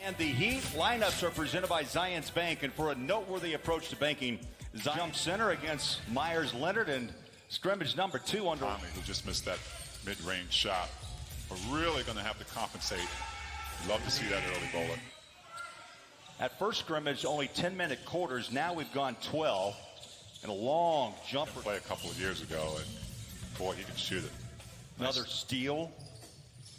And the Heat lineups are presented by Zions Bank, and for a noteworthy approach to banking, Zions jump center against Myers-Leonard, and scrimmage number 2 under Conley, who just missed that mid-range shot. We're really going to have to compensate. Love to see that early bowler. At first scrimmage, only 10-minute quarters. Now we've gone 12, and a long jumper. Play a couple of years ago, and boy, he can shoot it. Another steal.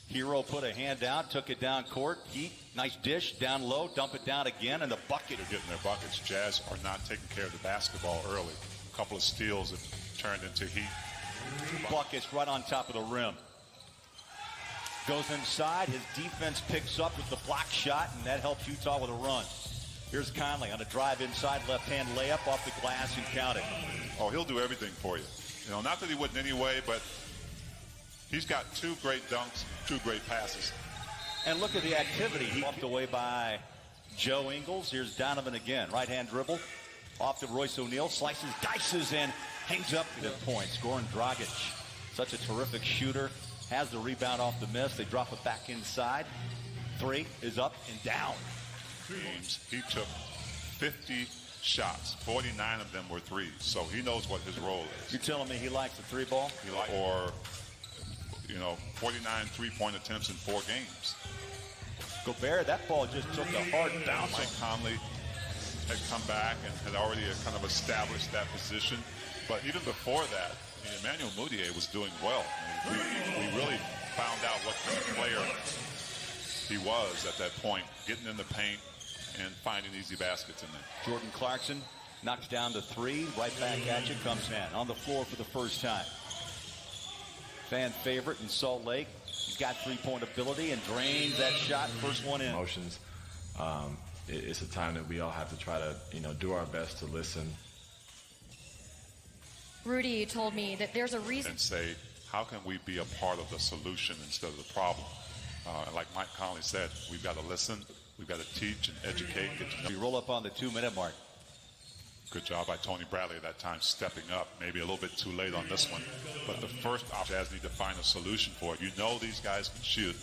Hero put a hand out, took it down court. Heat, nice dish, down low, dump it down again, and the bucket. They're getting their buckets. Jazz are not taking care of the basketball early. A couple of steals that turned into Heat. Buckets right on top of the rim. Goes inside, his defense picks up with the block shot, and that helps Utah with a run. Here's Conley on a drive inside, left-hand layup off the glass and count it. Oh, he'll do everything for you. You know, not that he wouldn't anyway, but he's got 2 great dunks, 2 great passes. And look at the activity. He walked away by Joe Ingles. Here's Donovan again. Right-hand dribble. Off to Royce O'Neal. Slices, dices, and hangs up to the points. Goran Dragic, such a terrific shooter. Has the rebound off the miss. They drop it back inside. 3 is up and down. He took 50 shots. 49 of them were threes. So he knows what his role is. You're telling me he likes the 3 ball? Or, you know, 49 3-point attempts in 4 games. Gobert, that ball just took a hard bounce. Mike Conley had come back and had already kind of established that position. But even before that, Emmanuel Mudiay was doing well. I mean, we really found out what kind of player he was at that point, getting in the paint and finding easy baskets in there. Jordan Clarkson knocks down the 3. Right back at you comes in. On the floor for the first time. Fan favorite in Salt Lake. He's got 3-point ability and drains that shot. First one in. Emotions. It's a time that we all have to try to, do our best to listen. Rudy told me that there's a reason. And say, how can we be a part of the solution instead of the problem? And like Mike Conley said, we've got to listen, we've got to teach and educate. We roll up on the 2-minute mark. Good job by Tony Bradley at that time stepping up. Maybe a little bit too late on this one. But the first option, Jazz need to find a solution for it. You know these guys can shoot.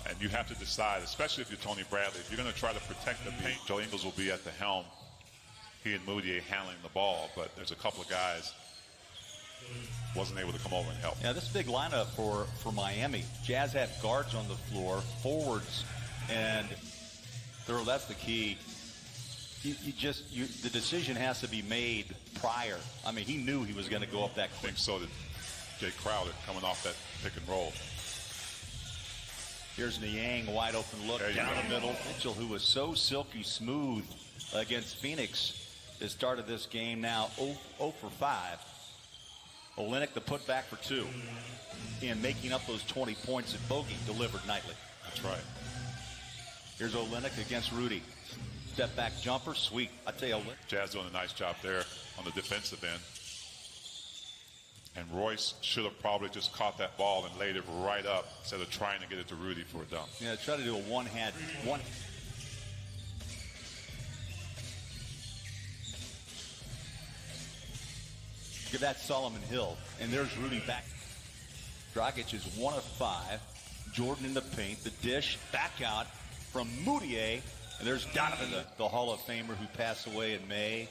And you have to decide, especially if you're Tony Bradley, if you're going to try to protect the paint, Joe Ingles will be at the helm. He and Mudiay handling the ball. But there's a couple of guys wasn't able to come over and help. Yeah, this big lineup for Miami. Jazz have guards on the floor, forwards, and that's the key. The decision has to be made prior. I mean, he knew he was going to go up that quick. I think so did Jay Crowder coming off that pick and roll. Here's Niang, wide open look down the middle. Mitchell, who was so silky smooth against Phoenix, has started this game now 0 for 5. Olynyk the putback for 2. And making up those 20 points that Bogey delivered nightly. That's right. Here's Olynyk against Rudy. Step back jumper, sweet. I tell you, Jazz doing a nice job there on the defensive end. And Royce should have probably just caught that ball and laid it right up instead of trying to get it to Rudy for a dunk. Yeah, try to do a one-hand. Give that Solomon Hill. And there's Rudy back. Dragic is 1 of 5. Jordan in the paint. The dish back out from Mudiay. And there's Donovan, the Hall of Famer who passed away in May.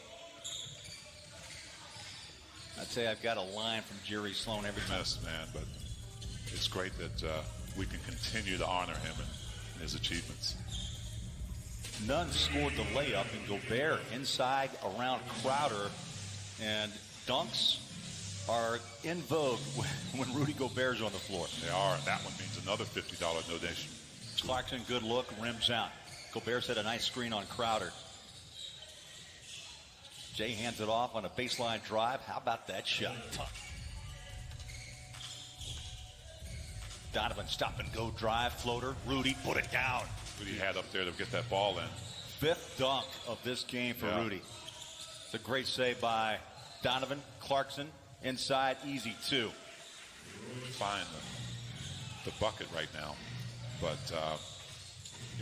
I'd say I've got a line from Jerry Sloan every time. Yes, man, but it's great that we can continue to honor him and his achievements. Nunn scored the layup, and Gobert inside around Crowder. And dunks are in vogue when Rudy Gobert's on the floor. They are, and that one means another $50 donation. Clarkson, good look, rims out. Gobert set a nice screen on Crowder. Jay hands it off on a baseline drive. How about that shot? Donovan stop and go drive, floater. Rudy put it down. Rudy had up there to get that ball in. 5th dunk of this game for Rudy. It's a great save by Donovan. Clarkson inside, easy 2. Find the bucket right now. But,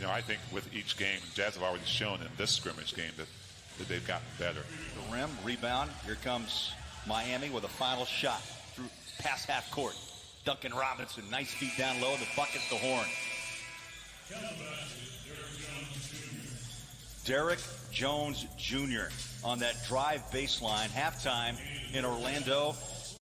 I think with each game, Jazz have already shown in this scrimmage game that they've gotten better. The rim, rebound. Here comes Miami with a final shot through past half court. Duncan Robinson, nice feet down low. The bucket, the horn. Derek Jones Jr. on that drive baseline. Halftime in Orlando.